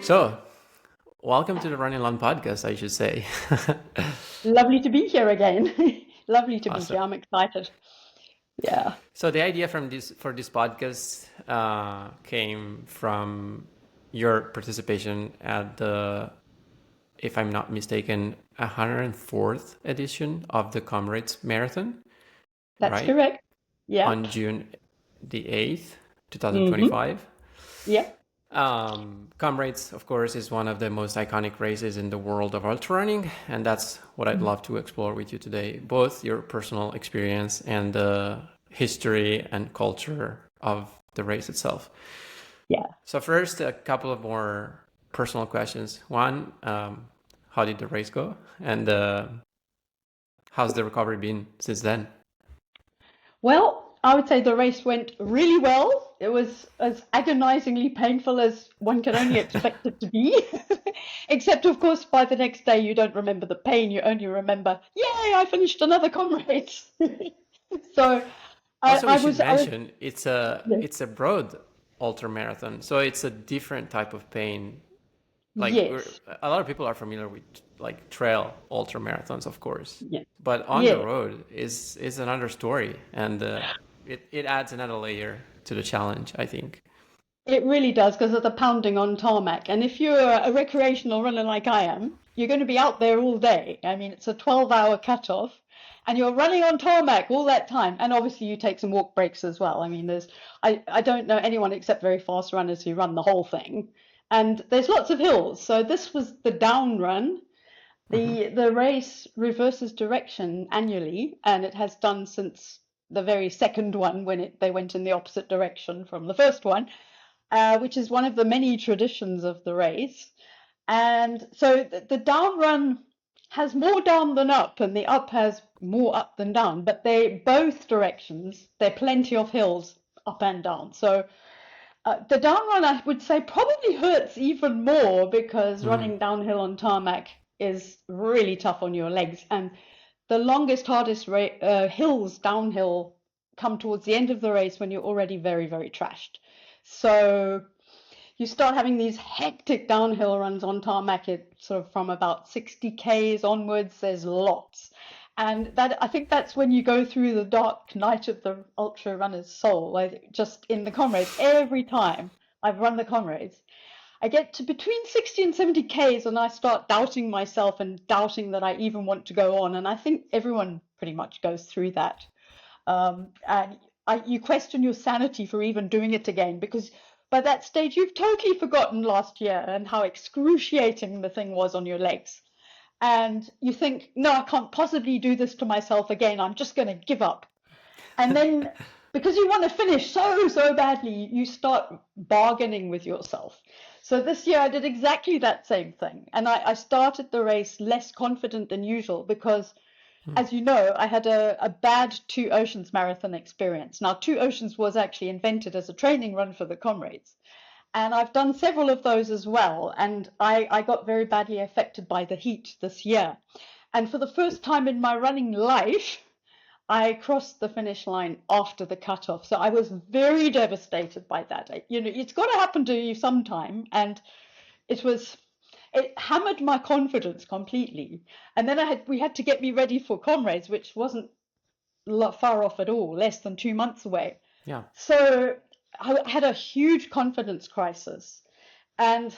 So, welcome to the Running Long podcast, I should say. Lovely to be here again. Lovely to be Awesome. here. I'm excited. Yeah, So the idea for this podcast came from your participation at the, if I'm not mistaken, 104th edition of the Comrades Marathon, that's right? correct. Yeah. On June the 8th, Mm-hmm. 2025. Yeah. Comrades, of course, is one of the most iconic races in the world of ultra running, and that's what I'd love to explore with you today. Both your personal experience and the history and culture of the race itself. Yeah. So first, a couple of more personal questions. One, how did the race go, and how's the recovery been since then? Well, I would say the race went really well. It was as agonizingly painful as one can only expect it to be. Except, of course, by the next day, you don't remember the pain. You only remember, yay, I finished another Comrades. So Also, we should I was, mention yes. it's a broad ultra marathon, so it's a different type of pain. Like Yes. a lot of people are familiar with like trail ultra marathons, of course, Yes. but on the Yes. road is another story, and it adds another layer to the challenge, I think. It really does because of the pounding on tarmac. And if you're a recreational runner like I am, you're going to be out there all day. I mean, it's a 12-hour cutoff, and you're running on tarmac all that time. And obviously, you take some walk breaks as well. I mean, I don't know anyone except very fast runners who run the whole thing. And there's lots of hills. So this was the down run. Hmm. The race reverses direction annually, and it has done since the very second one when they went in the opposite direction from the first one, which is one of the many traditions of the race. And so the down run has more down than up, and the up has more up than down, but they both directions, there are plenty of hills up and down. So the down run, I would say, probably hurts even more because Mm. running downhill on tarmac is really tough on your legs. And the longest, hardest hills downhill come towards the end of the race when you're already very, very trashed. So you start having these hectic downhill runs on tarmac sort of from about 60 Ks onwards. There's lots. And that I think that's when you go through the dark night of the ultra runner's soul. Just in the Comrades, every time I've run the Comrades, I get to between 60 and 70 Ks and I start doubting myself and doubting that I even want to go on. And I think everyone pretty much goes through that. And you question your sanity for even doing it again because by that stage you've totally forgotten last year and how excruciating the thing was on your legs. And you think, no, I can't possibly do this to myself again. I'm just going to give up. And then because you want to finish so badly, you start bargaining with yourself. So this year I did exactly that same thing. And I started the race less confident than usual because Mm. as you know, I had a bad Two Oceans marathon experience. Now, Two Oceans was actually invented as a training run for the Comrades. And I've done several of those as well. And I got very badly affected by the heat this year. And for the first time in my running life, I crossed the finish line after the cutoff. So I was very devastated by that. It's got to happen to you sometime. And it was it hammered my confidence completely. And then we had to get me ready for Comrades, which wasn't far off at all, less than 2 months away. Yeah. So I had a huge confidence crisis. And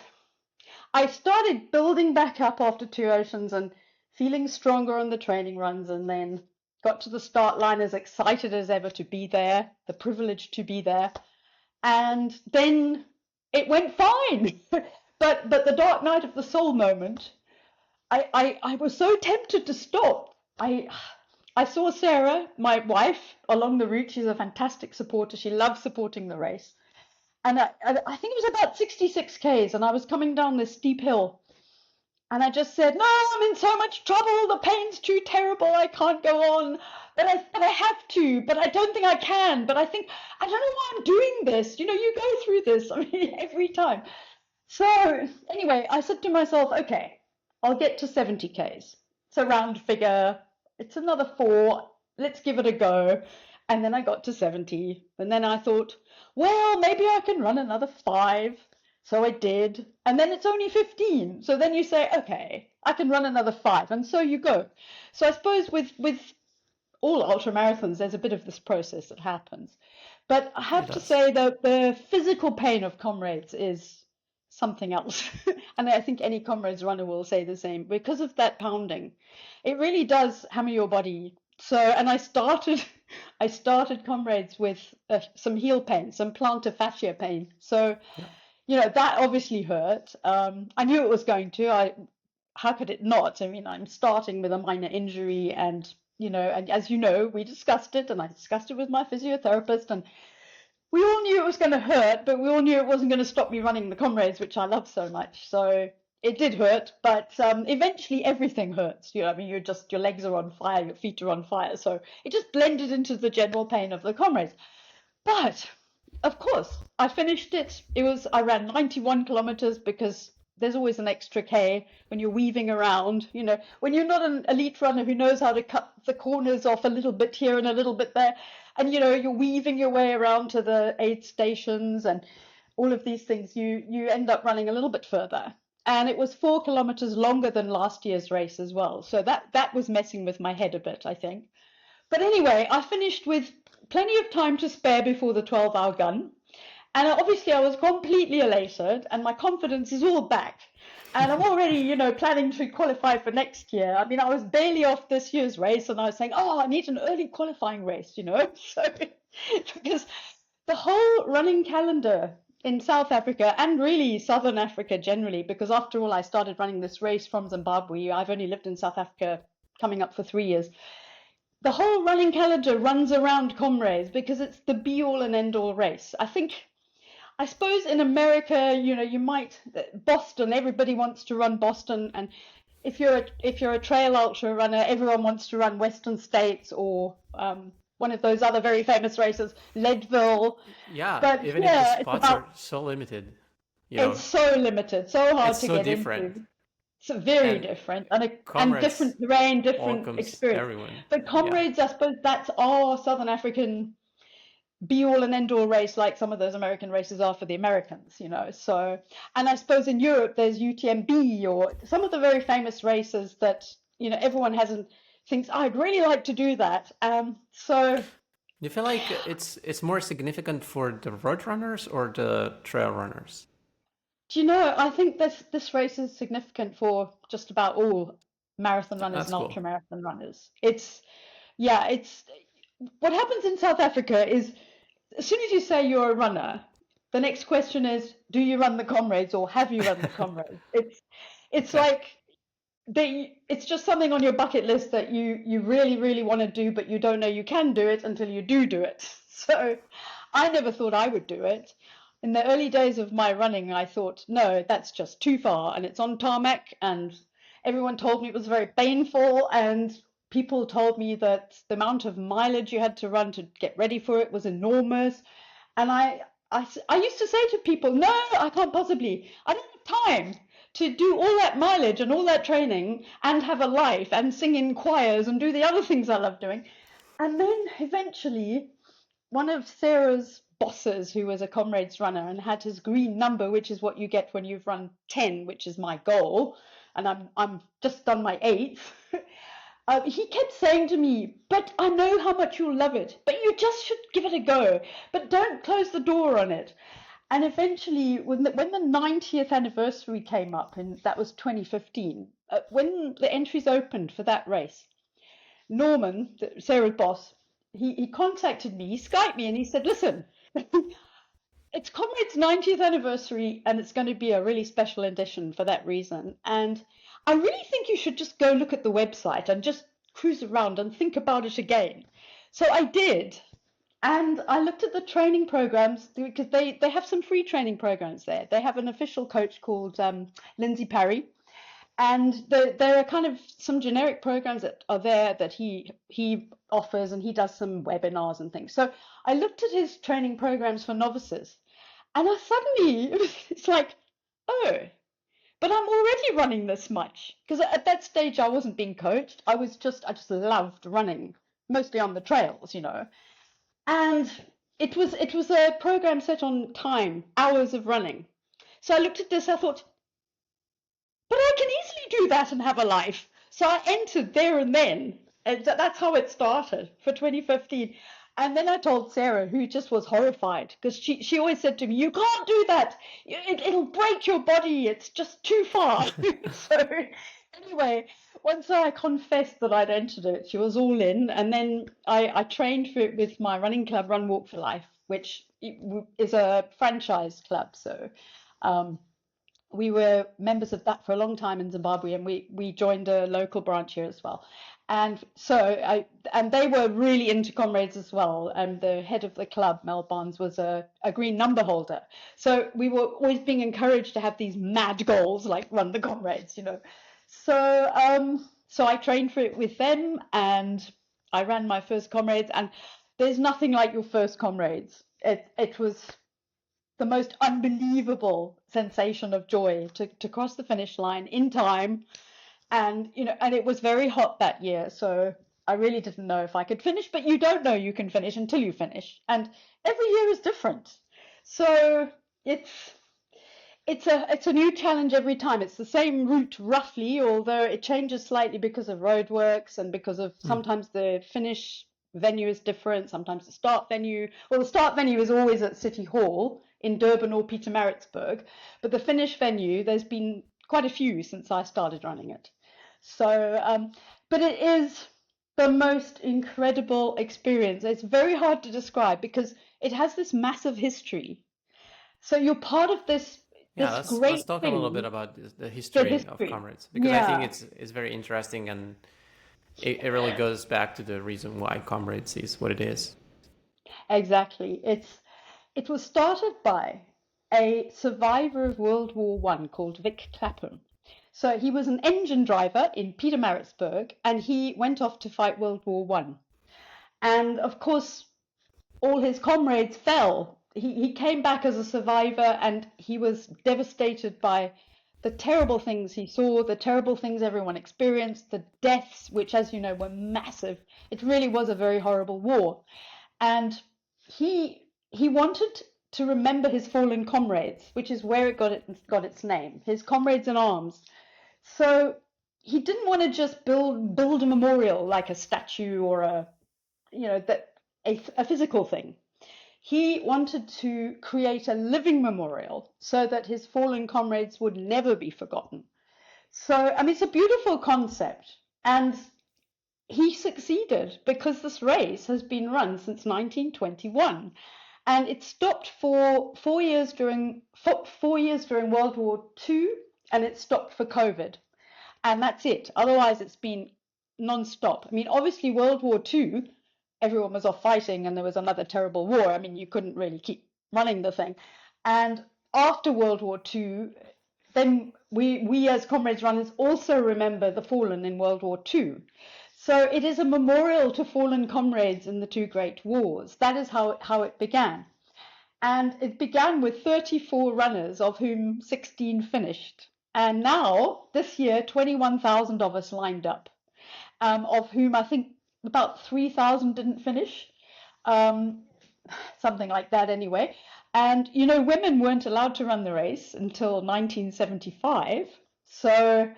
I started building back up after Two Oceans and feeling stronger on the training runs, and then got to the start line as excited as ever to be there, the privilege to be there. And then it went fine. But the dark night of the soul moment, I was so tempted to stop. I saw Sarah, my wife, along the route. She's a fantastic supporter. She loves supporting the race. And I think it was about 66 Ks, and I was coming down this steep hill. And I just said, no, I'm in so much trouble. The pain's too terrible. I can't go on. But I have to. But I don't think I can. But I think, I don't know why I'm doing this. You go through this. I mean, every time. So anyway, I said to myself, okay, I'll get to 70 Ks. It's a round figure. It's another four. Let's give it a go. And then I got to 70. And then I thought, well, maybe I can run another five. So I did. And then it's only 15. So then you say, okay, I can run another 5. And so you go. So I suppose with all ultra marathons, there's a bit of this process that happens. But I It have to does. say that the physical pain of Comrades is something else. And I think any Comrades runner will say the same because of that pounding. It really does hammer your body. So, and I started Comrades with some heel pain, some plantar fascia pain. So, Yeah. that obviously hurt. I knew it was going to. How could it not? I mean, I'm starting with a minor injury, and and as you know, we discussed it, and I discussed it with my physiotherapist, and we all knew it was going to hurt, but we all knew it wasn't going to stop me running the Comrades, which I love so much. So it did hurt, but eventually everything hurts. I mean, your legs are on fire, your feet are on fire. So it just blended into the general pain of the Comrades. But of course, I finished it. I ran 91 kilometers because there's always an extra K when you're weaving around. When you're not an elite runner who knows how to cut the corners off a little bit here and a little bit there, and you're weaving your way around to the aid stations and all of these things, you end up running a little bit further. And it was 4 kilometers longer than last year's race as well. So that was messing with my head a bit, I think. But anyway, I finished with plenty of time to spare before the 12-hour gun. And obviously I was completely elated and my confidence is all back. And I'm already, planning to qualify for next year. I mean, I was barely off this year's race and I was saying, oh, I need an early qualifying race, So, because the whole running calendar in South Africa and really Southern Africa generally, because after all, I started running this race from Zimbabwe. I've only lived in South Africa coming up for 3 years. The whole running calendar runs around Comrades because it's the be all and end all race. I suppose in America, you might Boston. Everybody wants to run Boston, and if you're a trail ultra runner, everyone wants to run Western States or one of those other very famous races, Leadville. Yeah, But even if the here, spots are so limited, it's so limited, so hard it's to so get different. into. It's very And different and Comrades different terrain, different welcomes experience. everyone. But Yeah, Comrades, I suppose that's our Southern African be all and end all race, like some of those American races are for the Americans, So, and I suppose in Europe there's UTMB or some of the very famous races that everyone hasn't thinks I'd really like to do that. So do you feel like it's more significant for the road runners or the trail runners? do you know? I think this race is significant for just about all marathon runners That's and cool. ultra marathon runners. It's what happens in South Africa is as soon as you say you're a runner, the next question is, do you run the Comrades or have you run the Comrades? It's Okay. like it's just something on your bucket list that you really, really want to do, but you don't know you can do it until you do it. So I never thought I would do it. In the early days of my running, I thought, no, that's just too far, and it's on tarmac, and everyone told me it was very painful, and people told me that the amount of mileage you had to run to get ready for it was enormous. And I used to say to people, no, I can't possibly. I don't have time to do all that mileage and all that training and have a life and sing in choirs and do the other things I love doing. And then eventually, one of Sarah's bosses, who was a Comrades runner and had his green number, which is what you get when you've run 10, which is my goal, and I'm just done my 8th. He kept saying to me, but I know how much you'll love it, but you just should give it a go, but don't close the door on it. And eventually, when the 90th anniversary came up, and that was 2015, when the entries opened for that race, Norman, Sarah's boss, he contacted me, he Skyped me, and he said, listen, it's Comrade's 90th anniversary, and it's going to be a really special edition for that reason. And I really think you should just go look at the website and just cruise around and think about it again. So I did. And I looked at the training programs because they have some free training programs there. They have an official coach called Lindsay Parry. And there are kind of some generic programs that are there that he offers, and he does some webinars and things. So I looked at his training programs for novices, and I suddenly, it's like, oh, but I'm already running this much. Because at that stage, I wasn't being coached. I just loved running, mostly on the trails, And it was a program set on time, hours of running. So I looked at this, I thought, but I can easily do that and have a life. So I entered there and then. And that's how it started for 2015. And then I told Sarah, who just was horrified, because she always said to me, you can't do that. It'll break your body. It's just too far. So anyway, once I confessed that I'd entered it, she was all in. And then I trained for it with my running club, Run Walk for Life, which is a franchise club. So we were members of that for a long time in Zimbabwe, and we joined a local branch here as well. And so and they were really into Comrades as well. And the head of the club, Mel Barnes, was a green number holder. So we were always being encouraged to have these mad goals like run the Comrades, you know. So so I trained for it with them, and I ran my first Comrades. And there's nothing like your first Comrades. It was the most unbelievable sensation of joy to cross the finish line in time. And, you know, and it was very hot that year. So I really didn't know if I could finish, but you don't know you can finish until you finish. And every year is different. So it's a new challenge every time. It's the same route roughly, although it changes slightly because of roadworks and because of sometimes the finish venue is different. Sometimes the start venue, well, the start venue is always at City Hall in Durban or Pietermaritzburg, but the finish venue, there's been quite a few since I started running it. So, but it is the most incredible experience. It's very hard to describe because it has this massive history. So you're part of this great let's talk thing. A little bit about the history of Comrades, because I think it's very interesting, and it really goes back to the reason why Comrades is what it is. Exactly. It was started by a survivor of World War I called Vic Clapham. So he was an engine driver in Pietermaritzburg, and he went off to fight World War I. And of course, all his comrades fell. He came back as a survivor, and he was devastated by the terrible things he saw, the terrible things everyone experienced, the deaths, which, as you know, were massive. It really was a very horrible war. And he wanted to remember his fallen comrades, which is where it got its name, his comrades in arms. So he didn't want to just build a memorial like a statue or a physical thing. He wanted to create a living memorial so that his fallen comrades would never be forgotten. So, I mean, it's a beautiful concept, and he succeeded because this race has been run since 1921. And it stopped for 4 years during World War II, and it stopped for COVID. And that's it. Otherwise, it's been non-stop. I mean, obviously, World War II, everyone was off fighting, and there was another terrible war. I mean, you couldn't really keep running the thing. And after World War II, then we as Comrades runners also remember the fallen in World War II. So it is a memorial to fallen comrades in the two great wars. That is how it began. And it began with 34 runners, of whom 16 finished. And now, this year, 21,000 of us lined up, of whom I think about 3,000 didn't finish, something like that anyway. And, you know, women weren't allowed to run the race until 1975. So...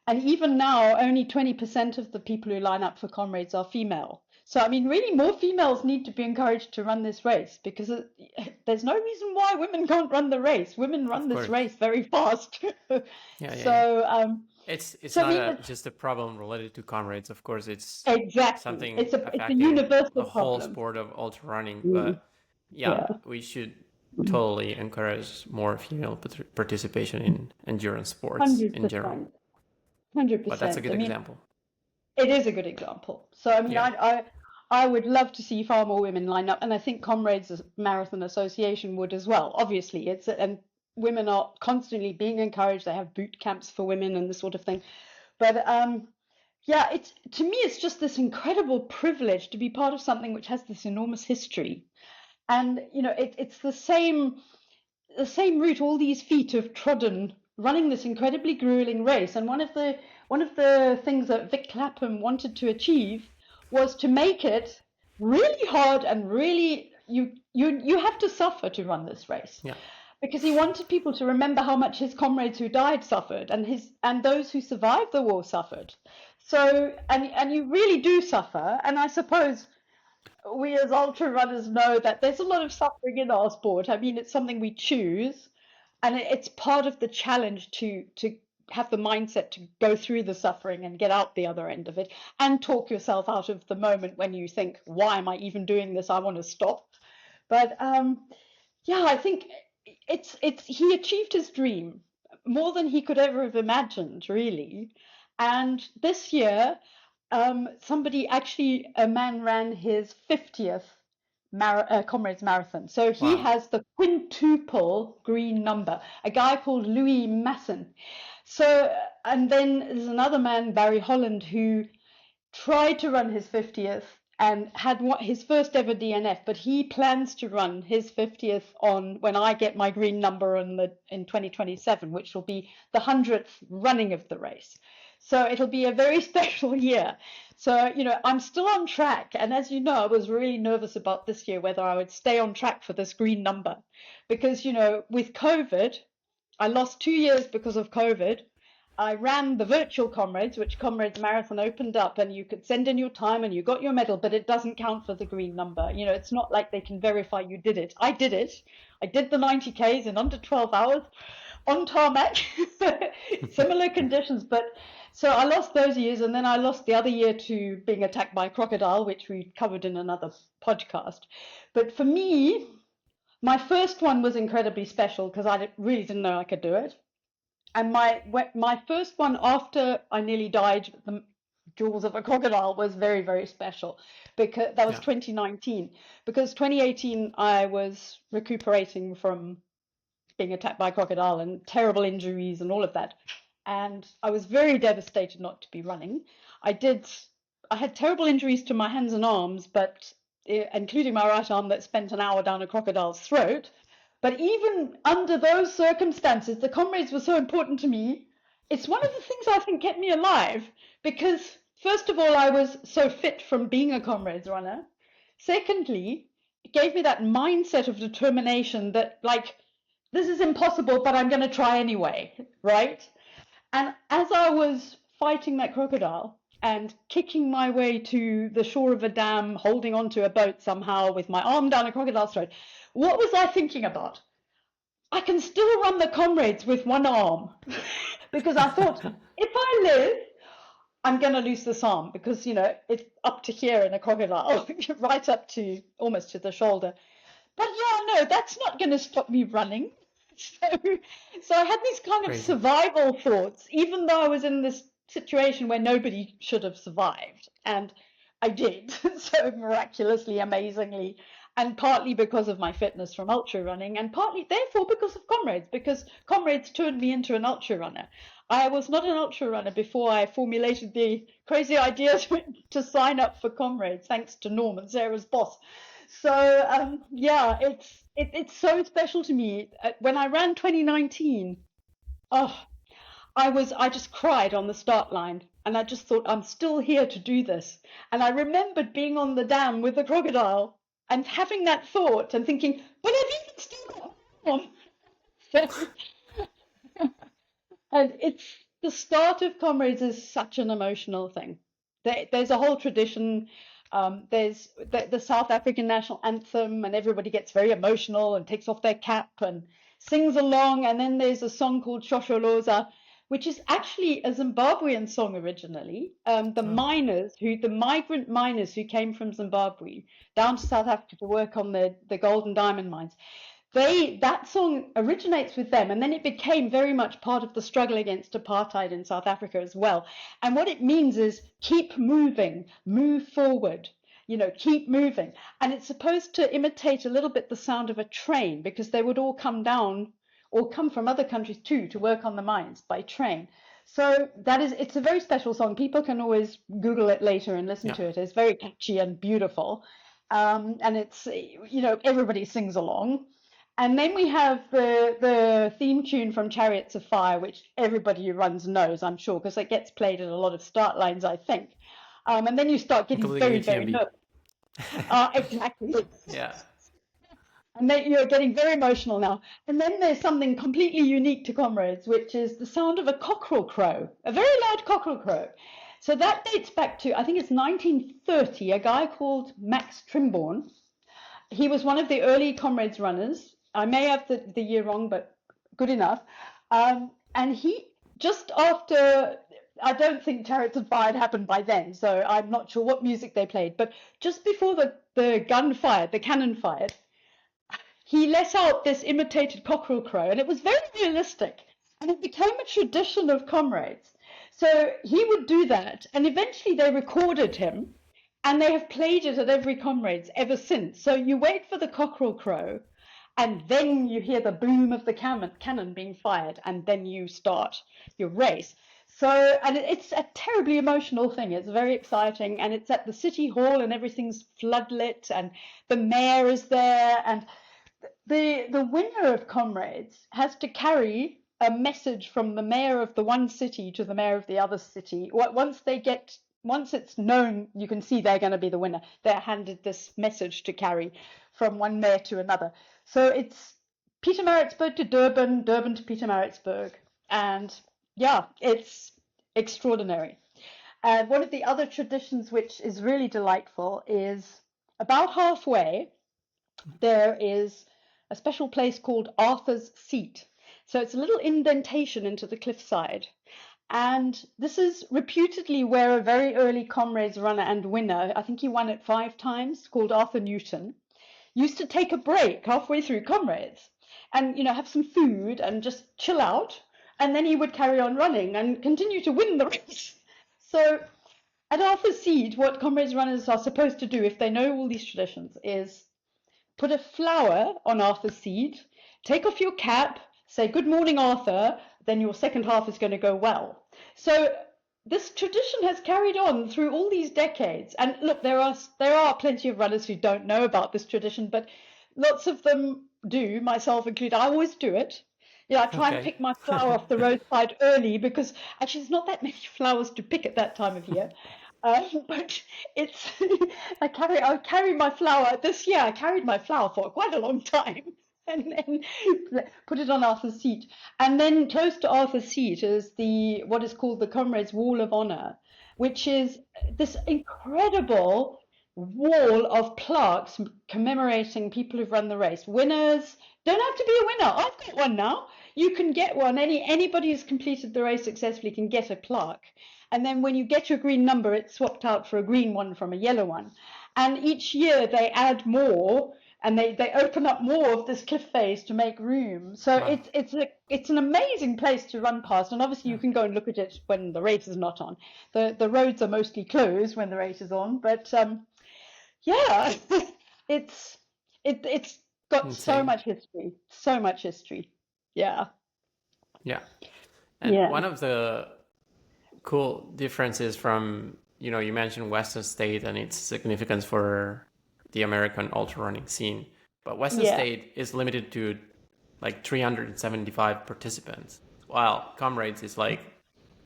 And even now, only 20% of the people who line up for Comrades are female. So, I mean, really more females need to be encouraged to run this race, because there's no reason why women can't run the race. Women run this race very fast. It's not just a problem related to Comrades. Of course, it's something it's a affecting universal the whole problem. sport of ultra running. But we should totally encourage more female participation in endurance sports 100%. in general. 100%. But that's a good example. It is a good example. So, I mean, I would love to see far more women line up, and I think Comrades Marathon Association would as well. Obviously, and women are constantly being encouraged. They have boot camps for women and this sort of thing. But to me, it's just this incredible privilege to be part of something which has this enormous history. And, you know, it's the same route all these feet have trodden, running this incredibly grueling race. And one of the things that Vic Clapham wanted to achieve was to make it really hard, and really you have to suffer to run this race. Yeah. because he wanted people to remember how much his comrades who died suffered, and those who survived the war suffered. So, and you really do suffer, and I suppose we as ultra runners know that there's a lot of suffering in our sport. I mean, it's something we choose, and it's part of the challenge to have the mindset to go through the suffering and get out the other end of it, and talk yourself out of the moment when you think, why am I even doing this? I want to stop. But yeah, I think it's he achieved his dream more than he could ever have imagined, really. And this year, a man ran his 50th Comrades Marathon. So he Wow. has the quintuple green number, a guy called Louis Masson. So, and then there's another man, Barry Holland, who tried to run his 50th and had his first ever DNF, but he plans to run his 50th on when I get my green number in 2027, which will be the 100th running of the race. So it'll be a very special year. So, I'm still on track. And as you know, I was really nervous about this year, whether I would stay on track for this green number. Because, with COVID, I lost 2 years because of COVID. I ran the virtual Comrades, which Comrades Marathon opened up, and you could send in your time and you got your medal, but it doesn't count for the green number. It's not like they can verify you did it. I did it. I did the 90 Ks in under 12 hours on tarmac, similar conditions. But so I lost those years, and then I lost the other year to being attacked by a crocodile, which we covered in another podcast. But for me, my first one was incredibly special because I really didn't know I could do it. And my first one after I nearly died, the jaws of a crocodile, was very, very special because that was 2019. Because 2018 I was recuperating from being attacked by a crocodile and terrible injuries and all of that. And I was very devastated not to be running. I had terrible injuries to my hands and arms, but including my right arm that spent an hour down a crocodile's throat. But even under those circumstances, the comrades were so important to me. It's one of the things I think kept me alive because, first of all, I was so fit from being a comrades runner. Secondly, it gave me that mindset of determination that, like, this is impossible, but I'm going to try anyway, right? And as I was fighting that crocodile and kicking my way to the shore of a dam, holding onto a boat somehow with my arm down a crocodile's throat, what was I thinking about? I can still run the Comrades with one arm because I thought, if I live, I'm going to lose this arm because, it's up to here in a crocodile, right up to almost to the shoulder. But yeah, no, that's not going to stop me running. So I had these kind of survival thoughts, even though I was in this situation where nobody should have survived. And I did, so miraculously, amazingly, and partly because of my fitness from ultra running, and partly, therefore, because of Comrades, because Comrades turned me into an ultra runner. I was not an ultra runner before I formulated the crazy idea to sign up for Comrades, thanks to Norm and Sarah's boss. So yeah, it's so special to me. When I ran 2019, I just cried on the start line, and I just thought, I'm still here to do this. And I remembered being on the dam with the crocodile and having that thought and thinking, but I've even still got one. And it's the start of Comrades is such an emotional thing. There's a whole tradition. There's the South African national anthem, and everybody gets very emotional and takes off their cap and sings along. And then there's a song called Shosholoza, which is actually a Zimbabwean song originally. The migrant miners who came from Zimbabwe down to South Africa to work on the gold and diamond mines, that song originates with them, and then it became very much part of the struggle against apartheid in South Africa as well. And what it means is keep moving, move forward, keep moving. And it's supposed to imitate a little bit the sound of a train, because they would all come down or come from other countries too to work on the mines by train. So it's a very special song. People can always Google it later and listen to it. It's very catchy and beautiful. And it's, everybody sings along. And then we have the theme tune from Chariots of Fire, which everybody who runs knows, I'm sure, because it gets played at a lot of start lines, I think. And then you start getting very, very nervous. Exactly. Yeah. And then you're getting very emotional now. And then there's something completely unique to Comrades, which is the sound of a cockerel crow, a very loud cockerel crow. So that dates back to, I think it's 1930, a guy called Max Trimborn. He was one of the early Comrades runners. I may have the year wrong, but good enough. And he, just after, I don't think Chariots of Fire had happened by then, so I'm not sure what music they played, but just before the gun fired, the cannon fired, he let out this imitated cockerel crow, and it was very realistic, and it became a tradition of Comrades. So he would do that, and eventually they recorded him, and they have played it at every Comrades ever since. So you wait for the cockerel crow, and then you hear the boom of the cannon being fired, and then you start your race. So, and it's a terribly emotional thing. It's very exciting, and it's at the city hall, and everything's floodlit, and the mayor is there, and the winner of Comrades has to carry a message from the mayor of the one city to the mayor of the other city. Once it's known, you can see they're going to be the winner. They're handed this message to carry from one mayor to another. So it's Pietermaritzburg to Durban, Durban to Pietermaritzburg, and yeah, it's extraordinary. And one of the other traditions which is really delightful is about halfway there is a special place called Arthur's Seat. So it's a little indentation into the cliffside. And this is reputedly where a very early Comrades runner and winner, I think he won it 5 times, called Arthur Newton, used to take a break halfway through Comrades and, have some food and just chill out. And then he would carry on running and continue to win the race. So at Arthur's Seat, what Comrades runners are supposed to do if they know all these traditions is put a flower on Arthur's seat, take off your cap, say, "Good morning, Arthur," then your second half is going to go well. So this tradition has carried on through all these decades. And look, there are plenty of runners who don't know about this tradition, but lots of them do, myself included. I always do it. I try and pick my flower off the roadside early because actually there's not that many flowers to pick at that time of year. But it's I carry my flower. This year I carried my flower for quite a long time, and then put it on Arthur's Seat. And then close to Arthur's Seat is what is called the Comrades Wall of Honor, which is this incredible wall of plaques commemorating people who've run the race. Winners don't have to be a winner. I've got one now. You can get one. Anybody who's completed the race successfully can get a plaque. And then when you get your green number, it's swapped out for a green one from a yellow one. And each year they add more, and they open up more of this cliff face to make room. So wow. It's an amazing place to run past. And obviously you can go and look at it when the race is not on. The roads are mostly closed when the race is on. But yeah, it's got insane. So much history. Yeah. Yeah. And one of the cool differences from, you mentioned Western State and its significance for the American ultra running scene, but Western State is limited to like 375 participants, while Comrades is like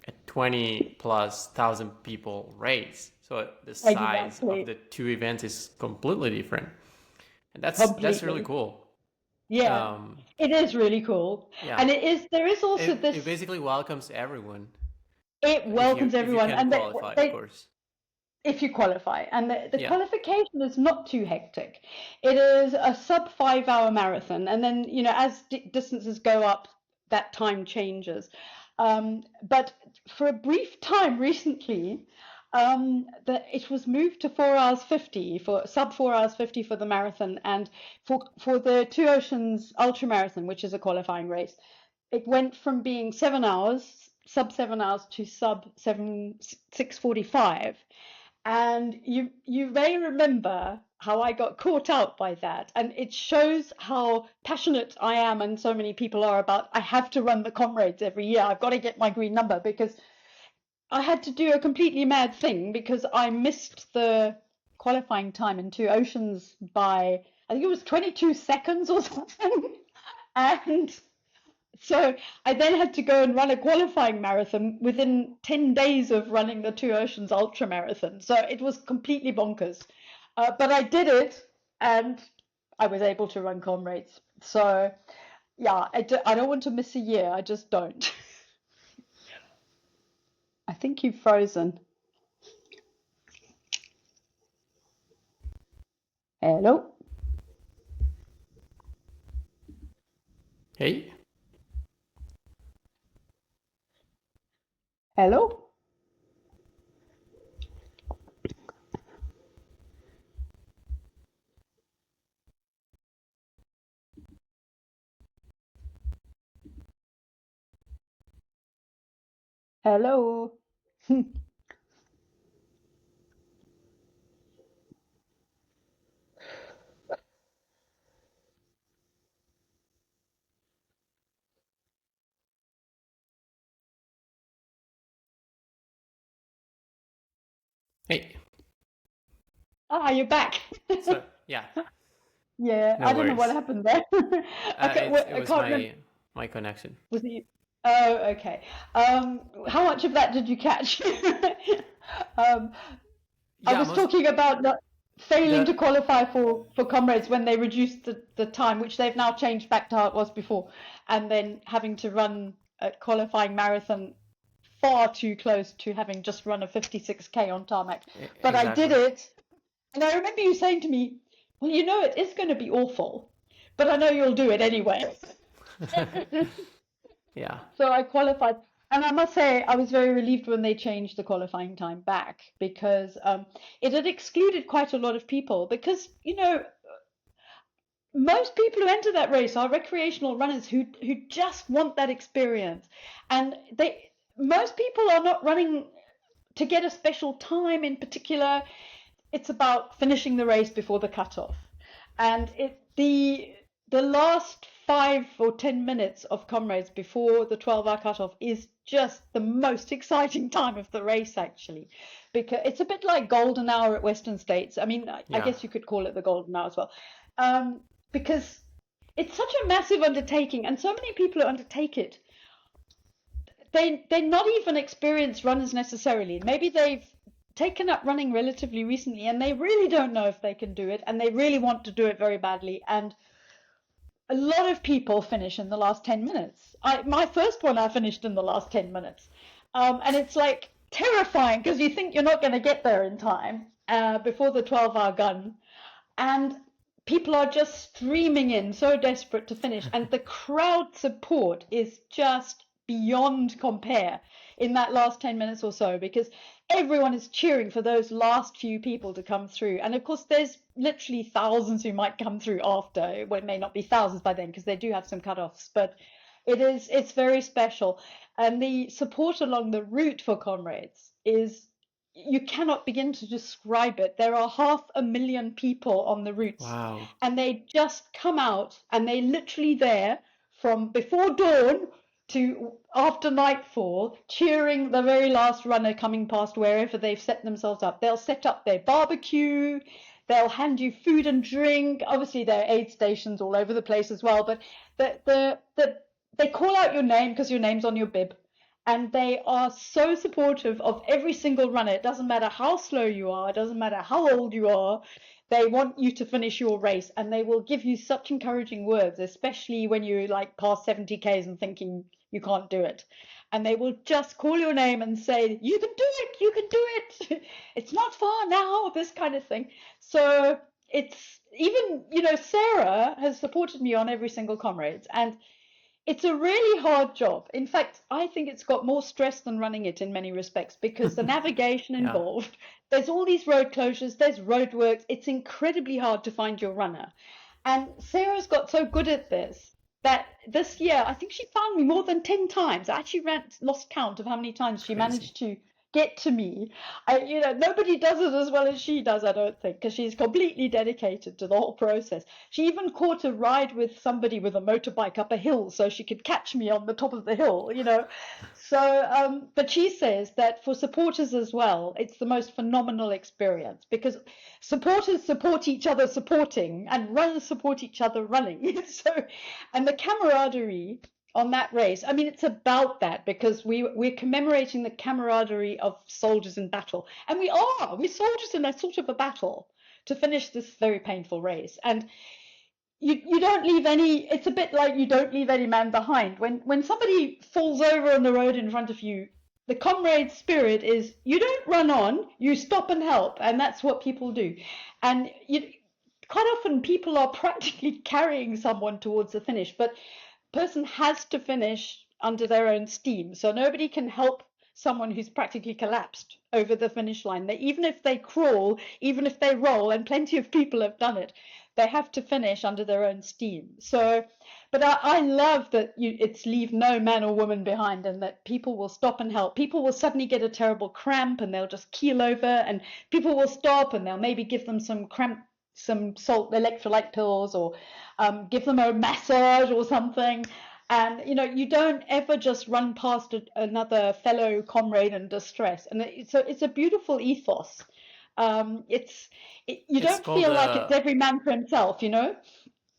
a 20,000+ people race. So the size of the two events is completely different. And that's really cool. Yeah, it is really cool. Yeah. And there is also this. It basically welcomes everyone. It welcomes everyone. If you can qualify, of course. If you qualify. And the qualification is not too hectic. It is a sub 5-hour marathon. And then, as distances go up, that time changes. But for a brief time recently, it was moved to 4 hours 50 for sub 4 hours 50 for the marathon, and for the Two Oceans Ultramarathon, which is a qualifying race, it went from being 7 hours, sub 7 hours, to sub 6:45. And you may remember how I got caught out by that, and it shows how passionate I am and so many people are about, I have to run the Comrades every year. I've got to get my green number, because I had to do a completely mad thing because I missed the qualifying time in Two Oceans by, I think it was 22 seconds or something. And so I then had to go and run a qualifying marathon within 10 days of running the Two Oceans Ultramarathon. So it was completely bonkers. But I did it, and I was able to run Comrades. So yeah, I don't want to miss a year. I just don't. I think you've frozen. Hello? Hey, Hello? Hello? hey. Ah, you're back. So yeah, Yeah, no I don't know what worries. happened there. It I was can't remember. my connection. Was it you? Oh, okay. How much of that did you catch? Um, I Yeah, was most talking about not failing to the qualify for Comrades when they reduced the time, which they've now changed back to how it was before, and then having to run a qualifying marathon far too close to having just run a 56K on tarmac. But I did exactly. it, and I remember you saying to me, "Well, you know it is going to be awful, but I know you'll do it anyway." Yeah, So I qualified. And I must say, I was very relieved when they changed the qualifying time back because it had excluded quite a lot of people. Because, most people who enter that race are recreational runners who just want that experience. And most people are not running to get a special time in particular. It's about finishing the race before the cutoff. And the last 5 or 10 minutes of Comrades before the 12-hour cutoff is just the most exciting time of the race, actually, because it's a bit like golden hour at Western States. I mean, I yeah, guess you could call it the golden hour as well, because it's such a massive undertaking, and so many people who undertake it, they're not even experienced runners necessarily. Maybe they've taken up running relatively recently and they really don't know if they can do it and they really want to do it very badly. And a lot of people finish in the last 10 minutes. My first one, I finished in the last 10 minutes. And it's like terrifying because you think you're not going to get there in time before the 12-hour gun. And people are just streaming in, so desperate to finish. And the crowd support is just beyond compare in that last 10 minutes or so because everyone is cheering for those last few people to come through. And of course, there's literally thousands who might come through after. Well, it may not be thousands by then because they do have some cutoffs, but it's very special. And the support along the route for Comrades is, you cannot begin to describe it. There are 500,000 people on the routes, wow. and they just come out and they literally there from before dawn to after nightfall, cheering the very last runner coming past wherever they've set themselves up. They'll set up their barbecue, they'll hand you food and drink. Obviously, there are aid stations all over the place as well, but they call out your name because your name's on your bib, and they are so supportive of every single runner. It doesn't matter how slow you are, it doesn't matter how old you are. They want you to finish your race, and they will give you such encouraging words, especially when you're like past 70 Ks and thinking you can't do it. And they will just call your name and say, "You can do it, you can do it. It's not far now," this kind of thing. So it's even, Sarah has supported me on every single Comrades, and it's a really hard job. In fact, I think it's got more stress than running it in many respects because the navigation Yeah, involved, there's all these road closures, there's roadworks. It's incredibly hard to find your runner. And Sarah's got so good at this that this year, I think she found me more than 10 times. I actually lost count of how many times she crazy. managed to get to me. Nobody does it as well as she does, I don't think, because she's completely dedicated to the whole process. She even caught a ride with somebody with a motorbike up a hill so she could catch me on the top of the hill. So, but she says that for supporters as well, it's the most phenomenal experience because supporters support each other supporting and runners support each other running. And the camaraderie on that race, I mean, it's about that because we're commemorating the camaraderie of soldiers in battle. And we're soldiers in a sort of a battle to finish this very painful race. And you don't leave any. It's a bit like you don't leave any man behind. When somebody falls over on the road in front of you, the comrade spirit is you don't run on, you stop and help, and that's what people do. And quite often people are practically carrying someone towards the finish, but person has to finish under their own steam. So nobody can help someone who's practically collapsed over the finish line. Even if they crawl, even if they roll, and plenty of people have done it, they have to finish under their own steam. So, but I love that it's leave no man or woman behind, and that people will stop and help. People will suddenly get a terrible cramp and they'll just keel over, and people will stop and they'll maybe give them some salt electrolyte pills, or give them a massage or something. And you don't ever just run past another fellow comrade in distress. And it's a beautiful ethos. You It's don't called feel like it's every man for himself,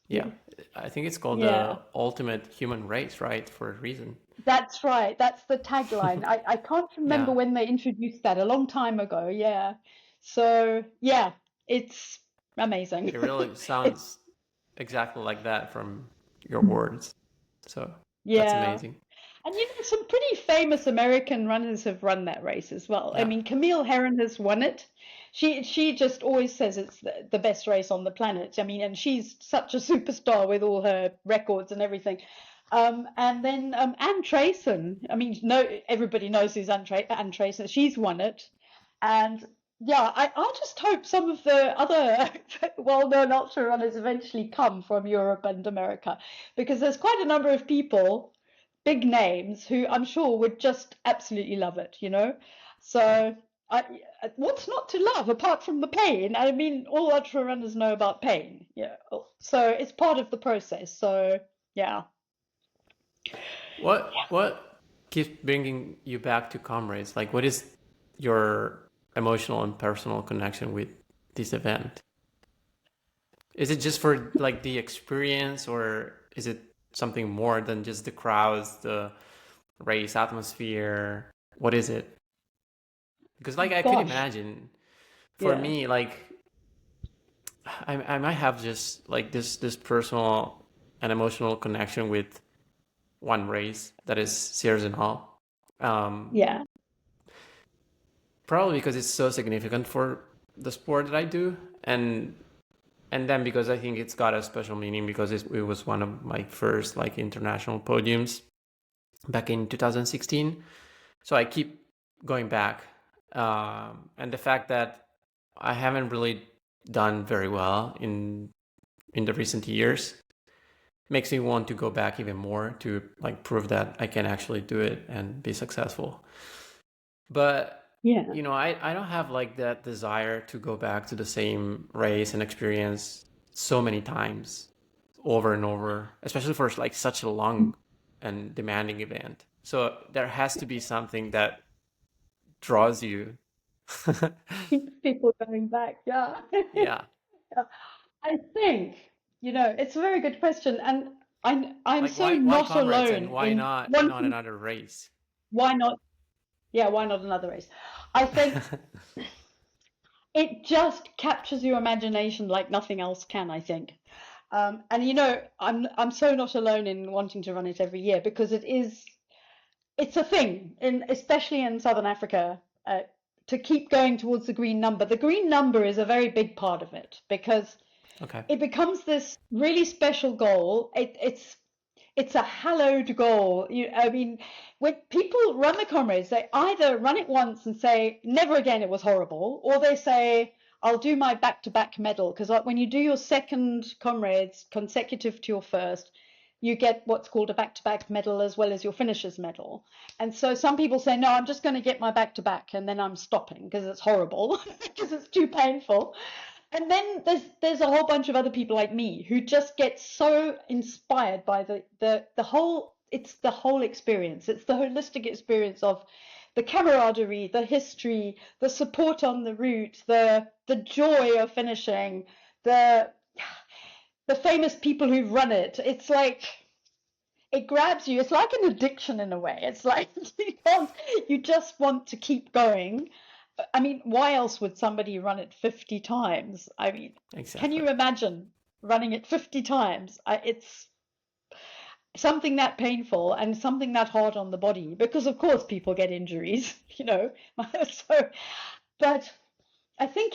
yeah, I think it's called Yeah, the ultimate human race, right? For a reason. that's right. That's the tagline. I can't remember Yeah, when they introduced that, a long time ago. Yeah. So yeah, it's amazing. it really It's sounds exactly like that from your words. So that's yeah. amazing. And some pretty famous American runners have run that race as well. I Yeah. mean, Camille Herron has won it. She just always says it's the best race on the planet. I mean, and she's such a superstar with all her records and everything. And then Anne Trayson. I mean, no, everybody knows who's Anne Trayson. She's won it. And yeah, I just hope some of the other well-known ultra runners eventually come from Europe and America, because there's quite a number of people, big names, who I'm sure would just absolutely love it. So I, what's not to love apart from the pain? I mean, all ultra runners know about pain. Yeah, so it's part of the process. So yeah. What keeps bringing you back to Comrades? Like, what is your emotional and personal connection with this event? Is it just for like the experience, or is it something more than just the crowds, the race atmosphere? What is it? Because like I could Gosh, imagine for yeah. me, like I might have just like this personal and emotional connection with one race that is Sears and Hall. Um, Yeah. Probably because it's so significant for the sport that I do, and then because I think it's got a special meaning because it was one of my first like international podiums back in 2016. So I keep going back, and the fact that I haven't really done very well in the recent years makes me want to go back even more to like prove that I can actually do it and be successful. But Yeah. I don't have like that desire to go back to the same race and experience so many times over and over, especially for like such a long and demanding event. So there has to be something that draws you. Keeps people going back. Yeah. Yeah. I think, it's a very good question, and I'm Like so why not Comrades and alone why in not wanting. another race? Why not? Yeah, why not another race? I think it just captures your imagination like nothing else can, I think. And I'm so not alone in wanting to run it every year, because it's a thing, especially in Southern Africa, to keep going towards the green number. The green number is a very big part of it, because Okay. it becomes this really special goal. It's a hallowed goal. I mean, when people run the Comrades, they either run it once and say, never again, it was horrible, or they say, I'll do my back-to-back medal. Because when you do your second Comrades consecutive to your first, you get what's called a back-to-back medal as well as your finisher's medal. And so some people say, no, I'm just going to get my back-to-back and then I'm stopping because it's horrible, because it's too painful. And then there's a whole bunch of other people like me who just get so inspired by the whole, it's the whole experience. It's the holistic experience of the camaraderie, the history, the support on the route, the joy of finishing, the the famous people who've run it. It's like it grabs you. It's like an addiction in a way. It's like you just want to keep going. I mean, why else would somebody run it 50 times? I mean, can Exactly. you imagine running it 50 times. It's something that painful and something that hard on the body because, of course, people get injuries, So, but I think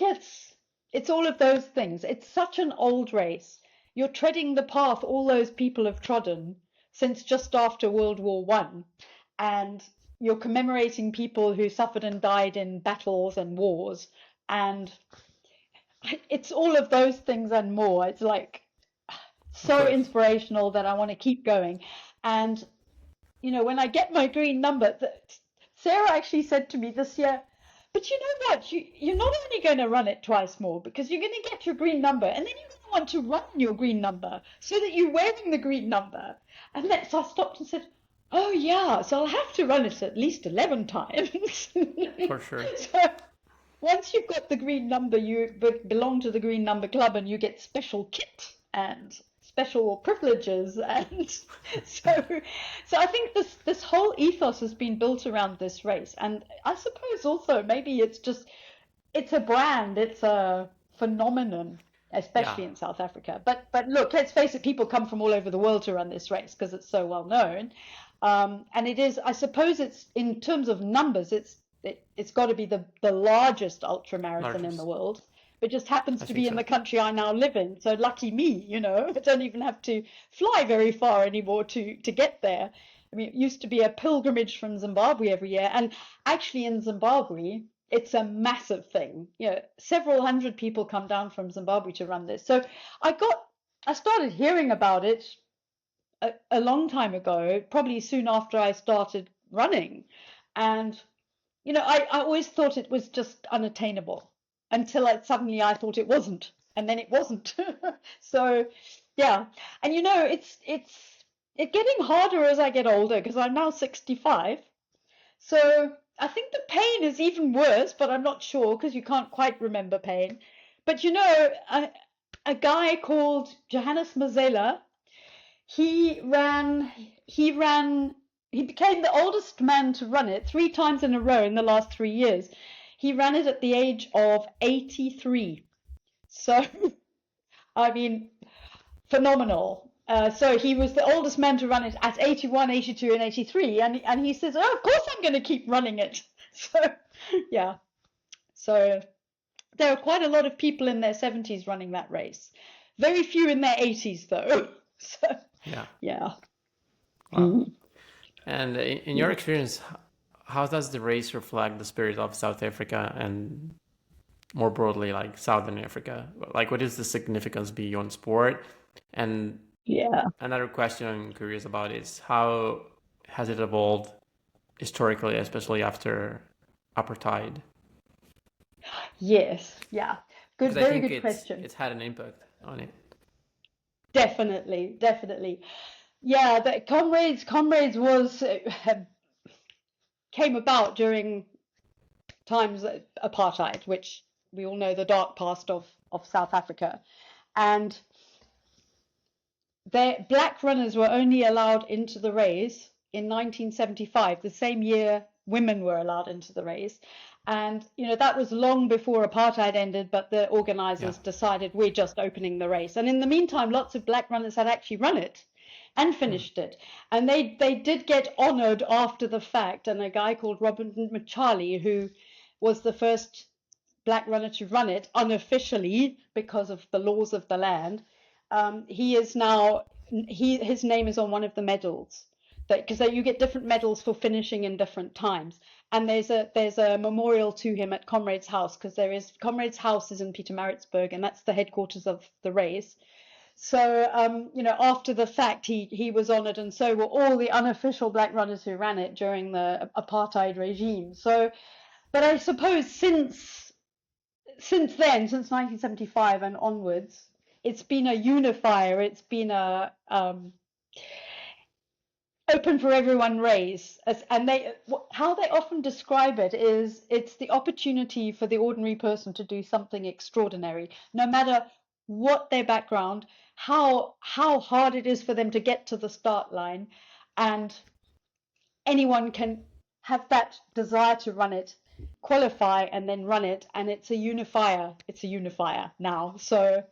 it's all of those things. It's such an old race. You're treading the path all those people have trodden since just after World War One, and you're commemorating people who suffered and died in battles and wars, and it's all of those things and more. It's like so inspirational that I want to keep going. And when I get my green number, Sarah actually said to me this year, but you know what? You're not only going to run it twice more because you're going to get your green number, and then you're going to want to run your green number so that you're wearing the green number. And then so I stopped and said, oh yeah, so I'll have to run it at least 11 times. For sure. So once you've got the green number, you belong to the green number club, and you get special kit and special privileges, and so I think this whole ethos has been built around this race. And I suppose also maybe it's a brand, it's a phenomenon, especially in South Africa. But look, let's face it, people come from all over the world to run this race because it's so well known, and it is, I suppose, it's in terms of numbers, it's got to be the largest ultramarathon in the world. It just happens to be in the country I now live in. So lucky me, I don't even have to fly very far anymore to get there. I mean, it used to be a pilgrimage from Zimbabwe every year. And actually in Zimbabwe, it's a massive thing. Several hundred people come down from Zimbabwe to run this. So I started hearing about it a long time ago, probably soon after I started running. And, I always thought it was just unattainable. Until suddenly I thought it wasn't, and then it wasn't. So, yeah, and it's getting harder as I get older because I'm now 65. So I think the pain is even worse, but I'm not sure because you can't quite remember pain. But a guy called Johannes Mazela, he became the oldest man to run it 3 times in a row in the last 3 years. He ran it at the age of 83. So, I mean, phenomenal. So he was the oldest man to run it at 81, 82, and 83. And he says, oh, of course I'm going to keep running it. So, yeah. So there are quite a lot of people in their 70s running that race. Very few in their 80s, though. So, yeah. Wow. And in your experience, how does the race reflect the spirit of South Africa and more broadly, like Southern Africa? Like, what is the significance beyond sport? And another question I'm curious about is how has it evolved historically, especially after apartheid? Yes, yeah. Very good question. It's had an impact on it. Definitely. Yeah, the Comrades was came about during times of apartheid, which we all know the dark past of South Africa. And black runners were only allowed into the race in 1975, the same year women were allowed into the race. And, that was long before apartheid ended, but the organizers decided we're just opening the race. And in the meantime, lots of black runners had actually run it and finished it. And they did get honored after the fact. And a guy called Rosemary Mitchell, who was the first black runner to run it unofficially because of the laws of the land, he is now, his name is on one of the medals. Because you get different medals for finishing in different times. And there's a memorial to him at Comrades House, because Comrades House is in Pietermaritzburg, and that's the headquarters of the race. So, after the fact, he was honored, and so were all the unofficial black runners who ran it during the apartheid regime. So, but I suppose since then, since 1975 and onwards, it's been a unifier. It's been a open for everyone race, and how they often describe it is it's the opportunity for the ordinary person to do something extraordinary, no matter what their background, how hard it is for them to get to the start line, and anyone can have that desire to run it, qualify, and then run it, and it's a unifier now. So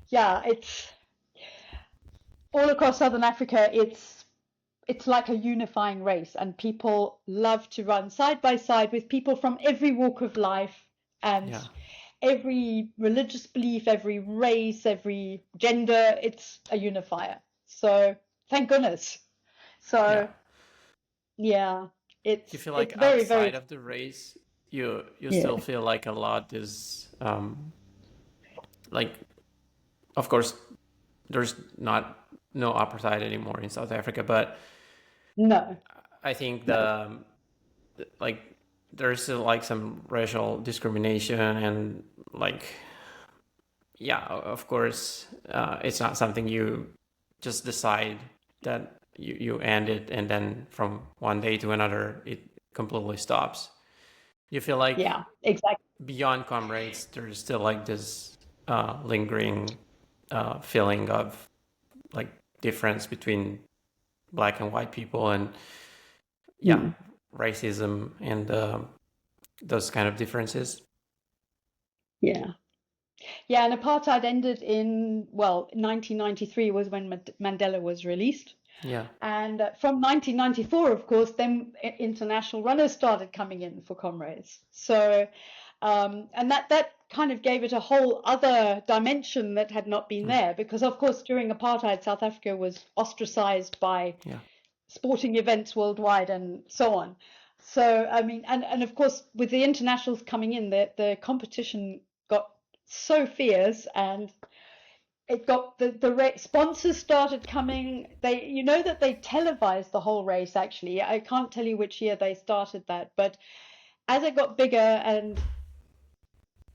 yeah, all across Southern Africa, it's like a unifying race, and people love to run side by side with people from every walk of life and Yeah. every religious belief, every race, every gender. It's a unifier. So thank goodness. Yeah. So yeah, Do you feel it's like very, outside very, of the race, you yeah. still feel like a lot is like, of course, there's not no apartheid anymore in South Africa, but No, I think no. like there's still like some racial discrimination and like yeah, of course, it's not something you just decide that you end it and then from one day to another it completely stops. You feel like Yeah, exactly. beyond comrades, there's still like this lingering feeling of like difference between black and white people and yeah, Mm, racism and those kind of differences. yeah. Yeah, and apartheid ended well, 1993 was when Mandela was released. Yeah. And from 1994, of course, then international runners started coming in for Comrades. So, and that kind of gave it a whole other dimension that had not been Mm. there, because, of course, during apartheid, South Africa was ostracized by Yeah. sporting events worldwide and so on. So, I mean, and of course, with the internationals coming in, the competition got so fierce, and it got the sponsors started coming. They, you know, that they televised the whole race. Actually, I can't tell you which year they started that, but as it got bigger and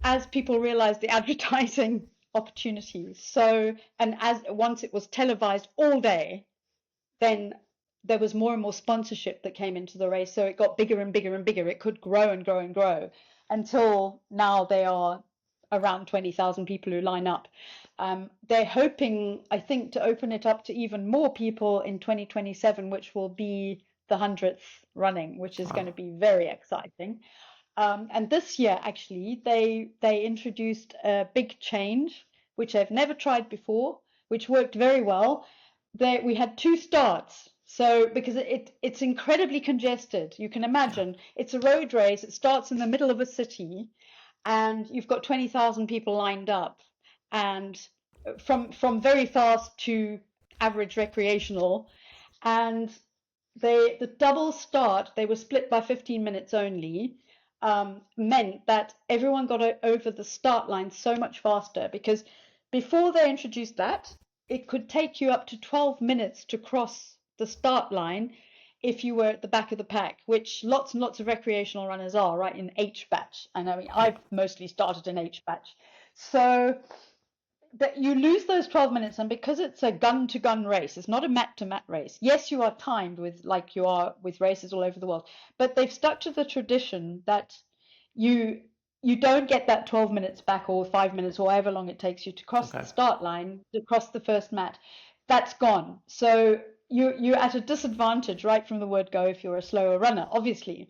as people realized the advertising opportunities, so, and as once it was televised all day, then there was more and more sponsorship that came into the race. So it got bigger and bigger and bigger. It could grow and grow and grow until now they are around 20,000 people who line up. They're hoping, I think, to open it up to even more people in 2027, which will be the 100th running, which is going Wow. to be very exciting. And this year, actually, they introduced a big change, which I've never tried before, which worked very well. We had two starts. So because it's incredibly congested, you can Yeah. imagine it's a road race. It starts in the middle of a city, and you've got 20,000 people lined up, and from very fast to average recreational, and the double start, they were split by 15 minutes only, meant that everyone got over the start line so much faster, because before they introduced that, it could take you up to 12 minutes to cross the start line if you were at the back of the pack, which lots and lots of recreational runners are, right, in H batch. And I mean, Yeah. I've mostly started in H batch. So that you lose those 12 minutes, and because it's a gun to gun race, it's not a mat to mat race. Yes, you are timed with, like you are with races all over the world, but they've stuck to the tradition that you you don't get that 12 minutes back, or 5 minutes, or however long it takes you to cross the Okay. start line, to cross the first mat. That's gone. So you're at a disadvantage right from the word go if you're a slower runner, obviously.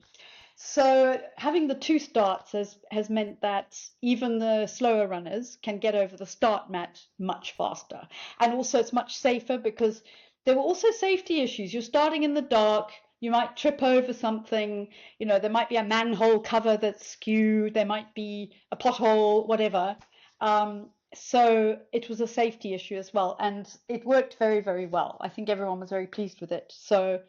So having the two starts has meant that even the slower runners can get over the start mat much faster. And also it's much safer, because there were also safety issues. You're starting in the dark, you might trip over something, you know, there might be a manhole cover that's skewed, there might be a pothole, whatever. So it was a safety issue as well, and it worked very, very well. I think everyone was very pleased with it. So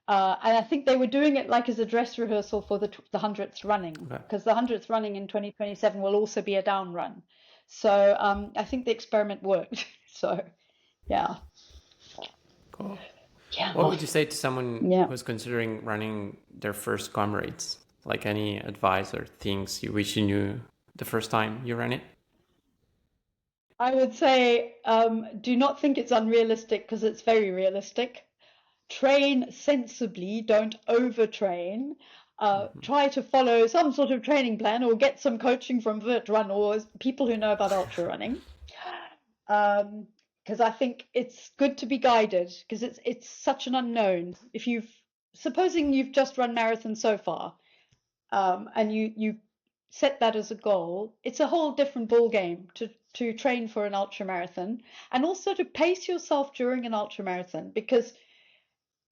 and I think they were doing it like as a dress rehearsal for the 100th running, Okay. because the 100th running in 2027 will also be a down run. So I think the experiment worked. So yeah, Cool. What yeah, would you say to someone yeah. who's considering running their first comrades? Like any advice or things you wish you knew the first time you ran it? I would say do not think it's unrealistic, because it's very realistic. Train sensibly, don't overtrain. Hmm. Try to follow some sort of training plan, or get some coaching from Vert Run or people who know about ultra running. Because I think it's good to be guided, because it's such an unknown. If you've Supposing you've just run marathon so far, and you set that as a goal, it's a whole different ball game to train for an ultramarathon, and also to pace yourself during an ultramarathon, because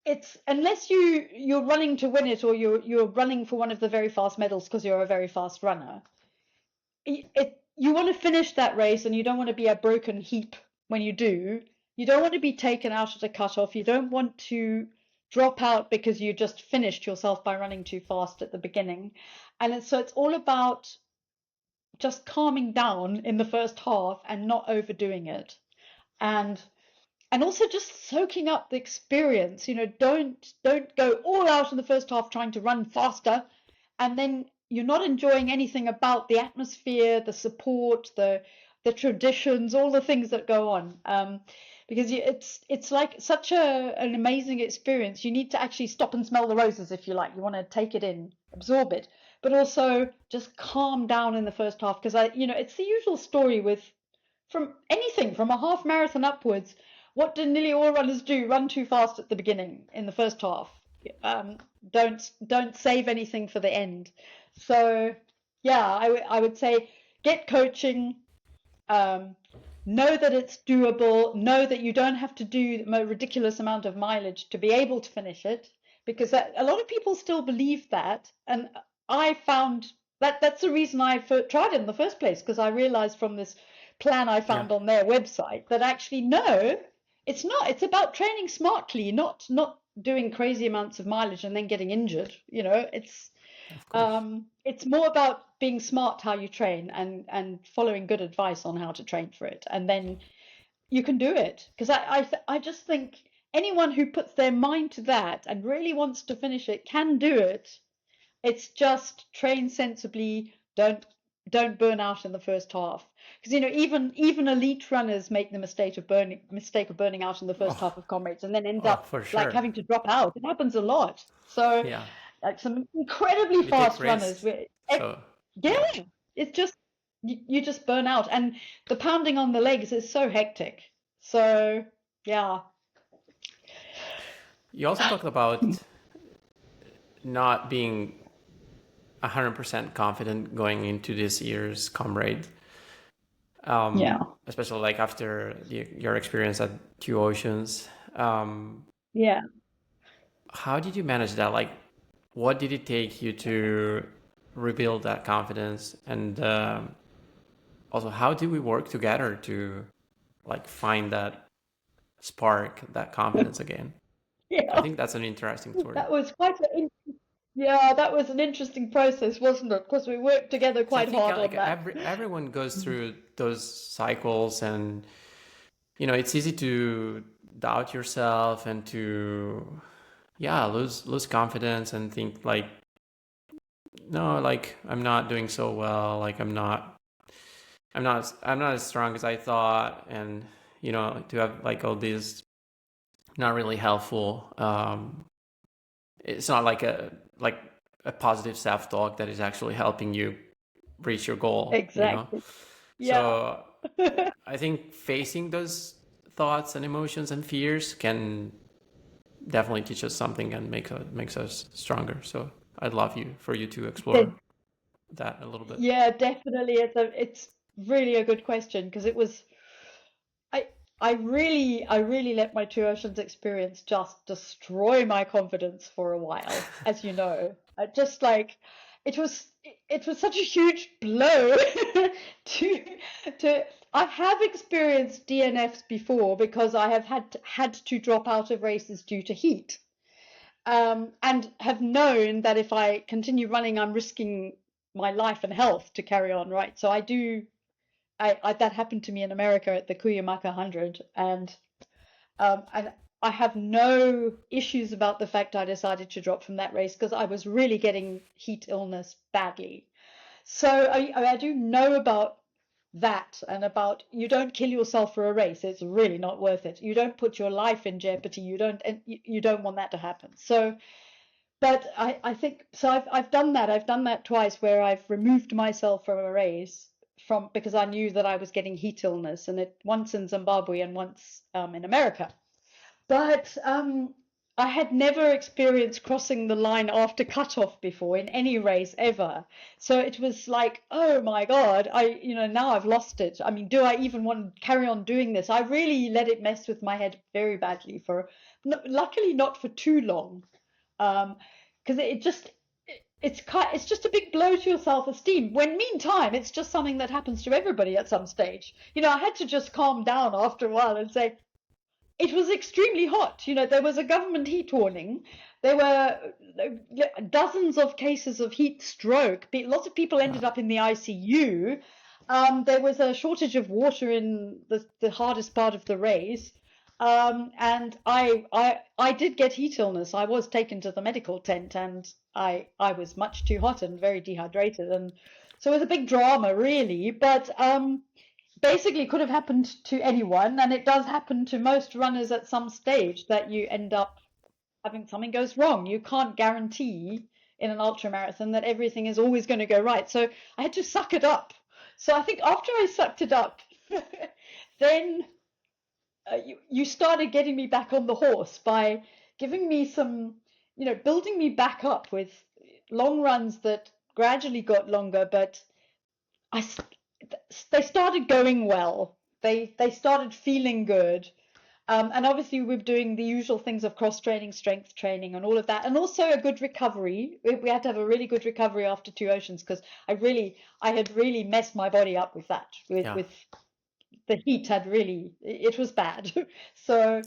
it's, unless you're running to win it, or you're running for one of the very fast medals because you're a very fast runner, you want to finish that race, and you don't want to be a broken heap when you do. You don't want to be taken out at a cutoff. You don't want to drop out because you just finished yourself by running too fast at the beginning. And so it's all about just calming down in the first half and not overdoing it. And also just soaking up the experience. Don't go all out in the first half trying to run faster, and then you're not enjoying anything about the atmosphere, the support, the traditions, all the things that go on. Because it's like such an amazing experience. You need to actually stop and smell the roses, if you like. You want to take it in, absorb it, but also just calm down in the first half, because it's the usual story with, from anything from a half marathon upwards. What do nearly all runners do? Run too fast at the beginning in the first half. Don't save anything for the end. So yeah, I would say get coaching. Know that it's doable. Know that you don't have to do a ridiculous amount of mileage to be able to finish it, because a lot of people still believe that, and I found that that's the reason I tried it in the first place, because I realized from this plan I found on their website that actually, no, it's not. It's about training smartly, not doing crazy amounts of mileage and then getting injured. It's more about being smart how you train, and following good advice on how to train for it, and then you can do it. Because I just think anyone who puts their mind to that and really wants to finish it can do it. It's just train sensibly. Don't burn out in the first half, because even elite runners make the mistake of burning out in the first half of Comrades, and then end up for sure. like having to drop out. It happens a lot. So Yeah. like some incredibly fast runners, Yeah. it's just you just burn out, and the pounding on the legs is so hectic. So yeah. You also talked about not being 100% confident going into this year's Comrade. Especially like after your experience at Two Oceans. Yeah. How did you manage that? Like, what did it take you to rebuild that confidence? And also, how do we work together to like find that spark, that confidence again? Yeah. I think that's an interesting story. That was that was an interesting process, wasn't it? Because we worked together quite hard on that. Everyone goes through those cycles, and it's easy to doubt yourself and to lose confidence and think like, no, like I'm not doing so well, like I'm not as strong as I thought, and to have like all these not really helpful, it's not like a positive self-talk that is actually helping you reach your goal. Exactly. So I think facing those thoughts and emotions and fears can definitely teach us something and makes us stronger. So I'd love for you to explore that a little bit. Yeah, definitely. It's really a good question, because it was I really let my Two Oceans experience just destroy my confidence for a while, as you know. Just like it was such a huge blow to I have experienced DNFs before, because I have had to drop out of races due to heat. And have known that if I continue running, I'm risking my life and health to carry on, right? So that happened to me in America at the Cuyamaca 100, and I have no issues about the fact I decided to drop from that race, because I was really getting heat illness badly. So I do know about that, and about you don't kill yourself for a race. It's really not worth it. You don't put your life in jeopardy. You don't want that to happen. So, but I think so. I've done that. I've done that twice, where I've removed myself from a race because I knew that I was getting heat illness, and once in Zimbabwe and once in America. But I had never experienced crossing the line after cutoff before in any race ever. So it was like, oh my God, now I've lost it. I mean, do I even want to carry on doing this? I really let it mess with my head very badly luckily not for too long. Because it's just a big blow to your self-esteem. When meantime, it's just something that happens to everybody at some stage. I had to just calm down after a while and say, it was extremely hot. There was a government heat warning. There were dozens of cases of heat stroke. Lots of people ended up in the ICU. There was a shortage of water in the hardest part of the race. And I did get heat illness. I was taken to the medical tent, and I was much too hot and very dehydrated. And so it was a big drama, really. But basically could have happened to anyone, and it does happen to most runners at some stage that you end up having something goes wrong. You can't guarantee in an ultramarathon that everything is always going to go right. So I had to suck it up. So I think after I sucked it up, then you started getting me back on the horse by giving me some, building me back up with long runs that gradually got longer, but they started going well. They started feeling good. And obviously we were doing the usual things of cross training, strength training, and all of that, and also a good recovery. We had to have a really good recovery after Two Oceans, because I had really messed my body up with that. With the heat it was bad. So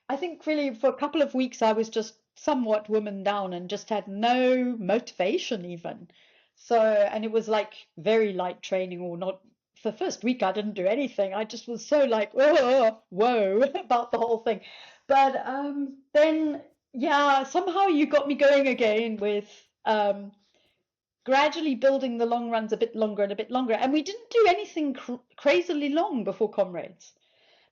I think really for a couple of weeks I was just somewhat woman down and just had no motivation even. So, and it was like very light training, or not. The first week I didn't do anything. I just was so like, whoa, about the whole thing. But then, somehow you got me going again with gradually building the long runs a bit longer and a bit longer. And we didn't do anything crazily long before Comrades,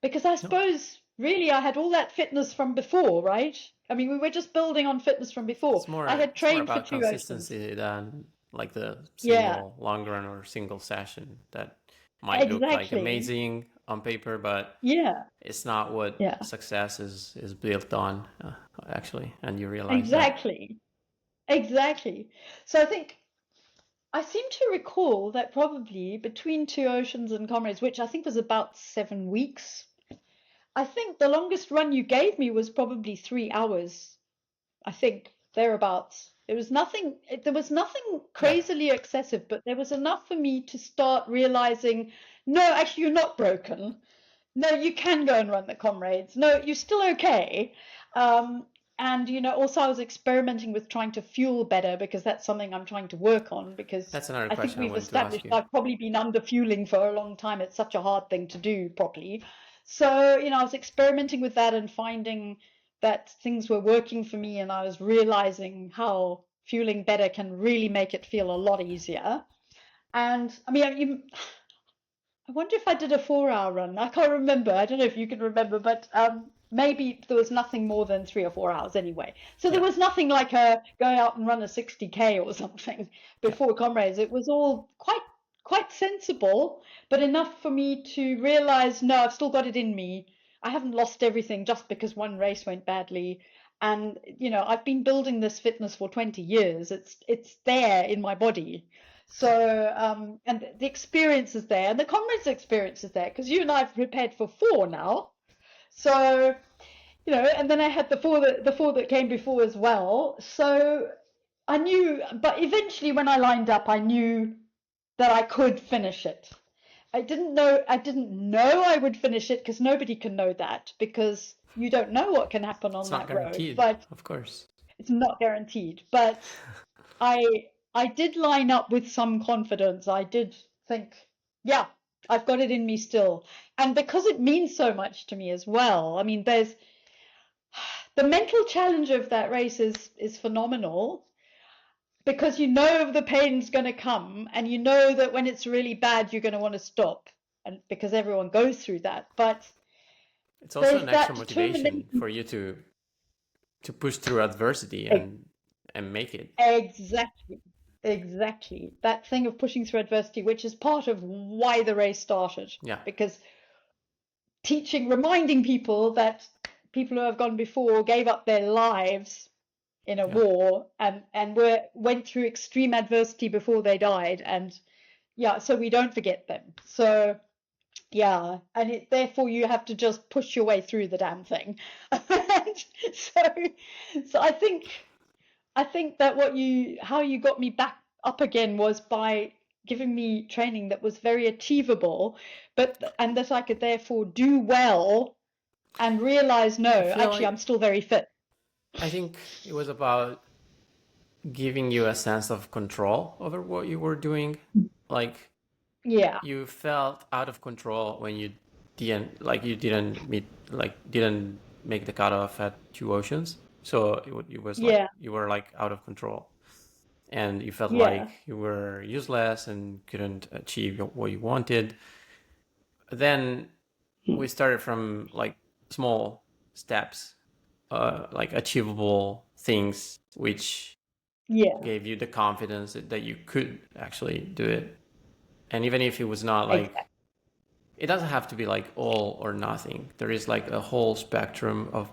because I suppose really I had all that fitness from before, right? I mean, we were just building on fitness from before. I had trained for Two consistency than like the single long run or single session that might look like amazing on paper, but it's not what success is built on, actually, and you realize exactly. So I seem to recall that probably between Two Oceans and Comrades, which I think was about 7 weeks, I think the longest run you gave me was probably 3 hours. I think thereabouts. There was nothing crazily excessive, but there was enough for me to start realizing, no, actually you're not broken. No, you can go and run the Comrades. No, you're still okay. And also I was experimenting with trying to fuel better, because that's something I'm trying to work on, because that's another I question think we've established I've probably been under fueling for a long time. It's such a hard thing to do properly. So, I was experimenting with that and finding that things were working for me, and I was realizing how fueling better can really make it feel a lot easier. And I mean, I wonder if I did a 4-hour run. I can't remember. I don't know if you can remember, but maybe there was nothing more than 3 or 4 hours anyway. So there was nothing like going out and run a 60K or something before Comrades. It was all quite sensible, but enough for me to realize, no, I've still got it in me. I haven't lost everything just because one race went badly. And, I've been building this fitness for 20 years. It's there in my body. So, and the experience is there, and the Comrades experience is there, because you and I have prepared for 4 now. So, and then I had the four that came before as well. So I knew, but eventually when I lined up, I knew that I could finish it. I didn't know I would finish it, because nobody can know that, because you don't know what can happen on that road. But of course, it's not guaranteed. But I did line up with some confidence. I did think, I've got it in me still. And because it means so much to me as well. I mean, there's the mental challenge of that race is phenomenal, because the pain's going to come, and that when it's really bad, you're going to want to stop, and because everyone goes through that. But it's also an extra motivation for you to push through adversity and make it. Exactly. That thing of pushing through adversity, which is part of why the race started. Yeah. Because reminding people that people who have gone before gave up their lives in a Yeah. war and went through extreme adversity before they died, and yeah, so we don't forget them. So yeah, and therefore you have to just push your way through the damn thing. And so, so I think that how you got me back up again was by giving me training that was very achievable, and that I could therefore do well and realize, no, I feel actually, I'm like still very fit. I think it was about giving you a sense of control over what you were doing. Like Yeah, you felt out of control when you didn't meet didn't make the cutoff at two oceans. So it was like yeah, you were like out of control, and you felt like yeah, you were useless and couldn't achieve what you wanted. Then we started from like small steps, like achievable things, which yeah, gave you the confidence that you could actually do it. And even if it was not like, exactly. it doesn't have to be like all or nothing. There is like a whole spectrum of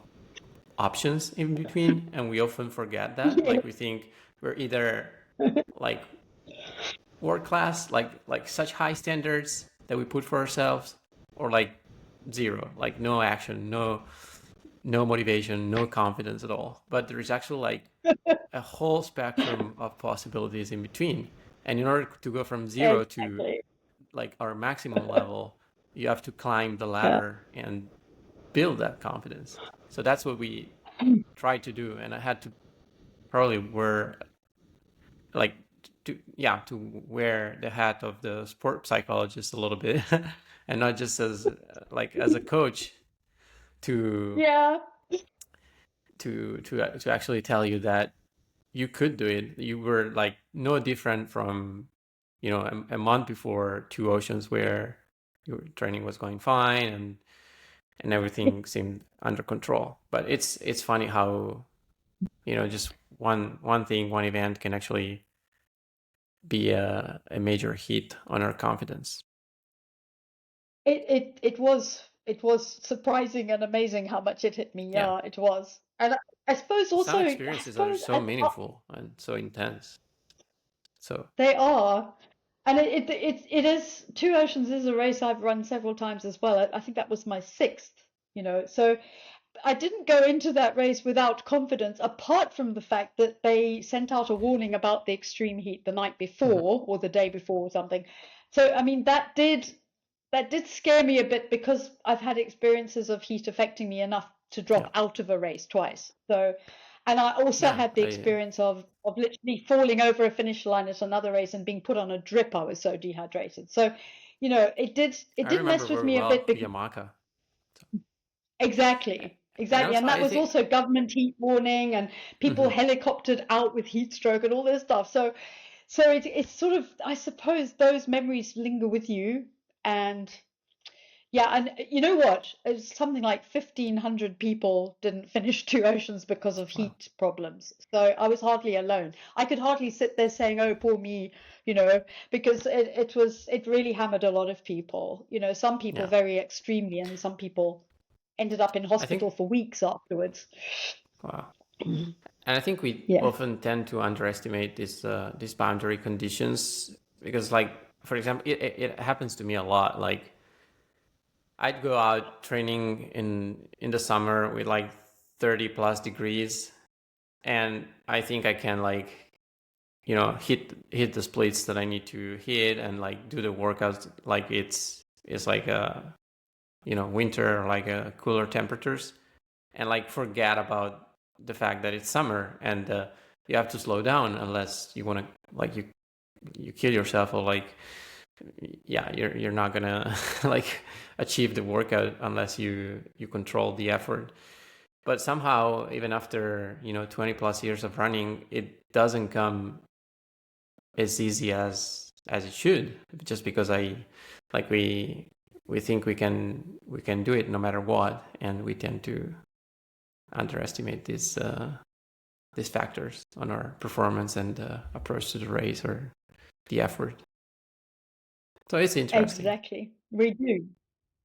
options in between, and we often forget that. Like we Yes. think we're either like world class, like such high standards that we put for ourselves, or like zero, like no action, no motivation, no confidence at all. But there is actually like a whole spectrum of possibilities in between. And in order to go from zero to Exactly. like our maximum level, you have to climb the Yeah. ladder and build that confidence. So that's what we tried to do. And I had to probably wear like to wear the hat of the sport psychologist a little bit, and not just as like as a coach to Yeah. to actually tell you that you could do it. You were like no different from, a month before two oceans where your training was going fine and everything seemed under control. But it's funny how, just one thing, one event can actually be a major hit on our confidence. It was surprising and amazing how much it hit me. Yeah. Yeah, it was. And I suppose also, Some I experiences are suppose so meaningful and so intense. So, they are. And it is, Two Oceans is a race I've run several times as well. I think that was my sixth. So I didn't go into that race without confidence, apart from the fact that they sent out a warning about the extreme heat the night mhm, before or the day before or something. So I mean that did scare me a bit, because I've had experiences of heat affecting me enough to yeah. drop out of a race twice. So, and I also Yeah, had the experience of literally falling over a finish line at another race and being put on a drip. I was so dehydrated. So, it did it I did remember mess with very me a well bit because Cuyamaca. exactly, And exactly, also, and that I was think, also government heat warning and people mhm, helicoptered out with heat stroke and all this stuff. So it's sort of, I suppose, those memories linger with you. And yeah, and you know what? It's something like 1,500 people didn't finish Two Oceans because of wow. heat problems. So I was hardly alone. I could hardly sit there saying, "Oh, poor me," because it really hammered a lot of people. Some people Yeah. very extremely, and some people ended up in I think, hospital for weeks afterwards. wow. And I think we Yeah. often tend to underestimate these boundary conditions because, like, for example, it happens to me a lot. Like, I'd go out training in the summer with like 30 plus degrees, and I think I can like, hit the splits that I need to hit and like do the workouts like it's like a, winter or like a cooler temperatures, and like forget about the fact that it's summer and you have to slow down unless you want to like you kill yourself, or like, yeah, you're not gonna like achieve the workout unless you control the effort. But somehow, even after 20 plus years of running, it doesn't come as easy as it should, just because I like we think we can do it no matter what, and we tend to underestimate these factors on our performance and approach to the race or the effort. So it's interesting. Exactly. We do.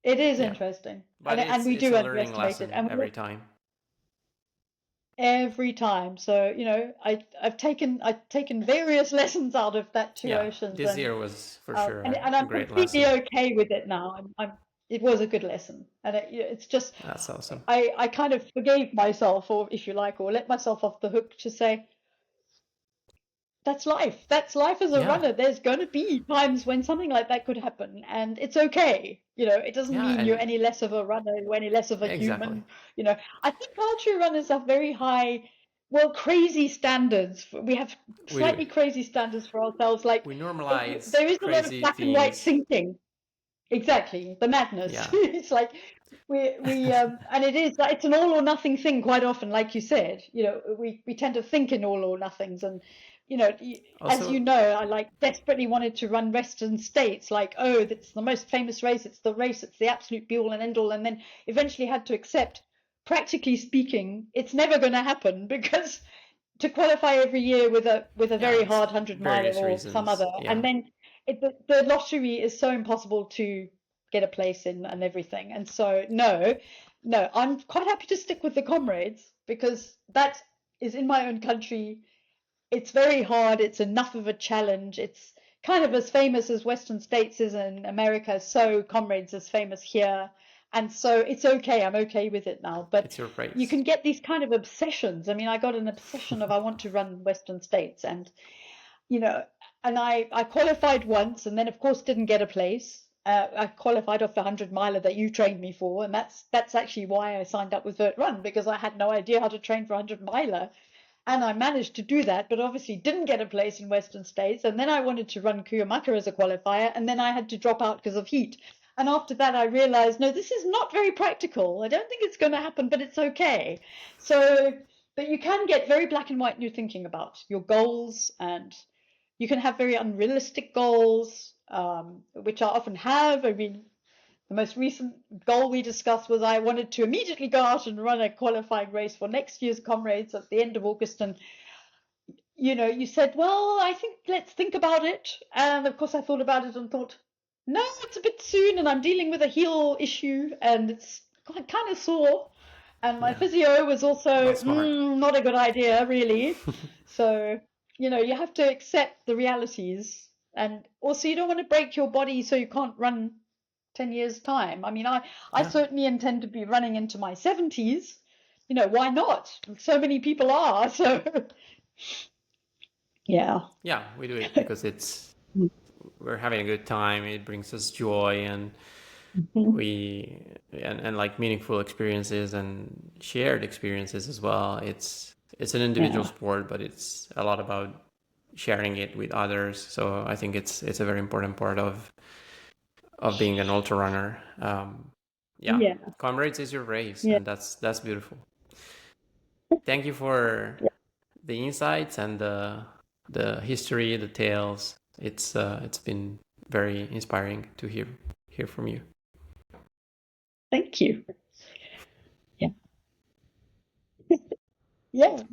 It is Yeah, interesting, but and we it's do a learning underestimate it, lesson and every time. every time. So, I've taken various lessons out of that two Yeah, oceans, this year was for uh, sure and a and I'm great completely lesson. okay with it now. It was a good lesson, and it's just That's awesome. I kind of forgave myself, or if you like, or let myself off the hook to say, that's life. That's life as a Yeah, runner. There's going to be times when something like that could happen, and it's okay. It doesn't yeah, mean you're and any less of a runner, you're any less of a exactly. human. I think ultra runners have very high, well, crazy standards. We have We slightly crazy standards for ourselves. Like, we normalize there is a lot of crazy black and white things. thinking. Exactly, the madness. Yeah. It's like and it's an all or nothing thing quite often, like you said. We tend to think in all or nothings, and as you Also, know, I like desperately wanted to run Western States, like, oh, that's the most famous race, it's the race, it's the absolute be all and end all, and then eventually had to accept, practically speaking, it's never going to happen because to qualify every year with a yeah, very it's hard 100 miler various or some other, reasons. and Yeah. then the lottery is so impossible to get a place in and everything. And so no, I'm quite happy to stick with the Comrades because that is in my own country. It's very hard. It's enough of a challenge. It's kind of as famous as Western States is in America, so Comrades is famous here. And so it's okay. I'm okay with it now. But It's your you race. can get these kind of obsessions. I mean, I got an obsession of I want to run Western States, and you know, and I qualified once, and then of course didn't get a place. I qualified off the 100 miler that you trained me for, and that's actually why I signed up with Vert Run, because I had no idea how to train for 100 miler, and I managed to do that, but obviously didn't get a place in Western States. And then I wanted to run Kuyamaka as a qualifier, and then I had to drop out because of heat. And after that, I realized, no, this is not very practical. I don't think it's going to happen, but it's okay. So, but you can get very black and white in your thinking about your goals, and you can have very unrealistic goals, which I often have. I mean, the most recent goal we discussed was I wanted to immediately go out and run a qualifying race for next year's Comrades at the end of August. And, you said, well, I think let's think about it. And of course, I thought about it and thought, no, it's a bit soon. And I'm dealing with a heel issue and it's kind of sore. And my Yeah. physio was also Not smart. not a good idea, really. So, you have to accept the realities. And also, you don't want to break your body so you can't run 10 years' time. I mean, I Yeah. certainly intend to be running into my 70s. Why not? So many people are. So, yeah. Yeah, we do it because we're having a good time. It brings us joy and Mhm. and like meaningful experiences and shared experiences as well. It's an individual Yeah. sport, but it's a lot about sharing it with others. So I think it's a very important part of being an ultra runner. Yeah, Yeah. Comrades is your race, Yeah. and that's beautiful. Thank you for Yeah. the insights and the history, the tales. It's been very inspiring to hear from you. Thank you. Yeah. Yeah.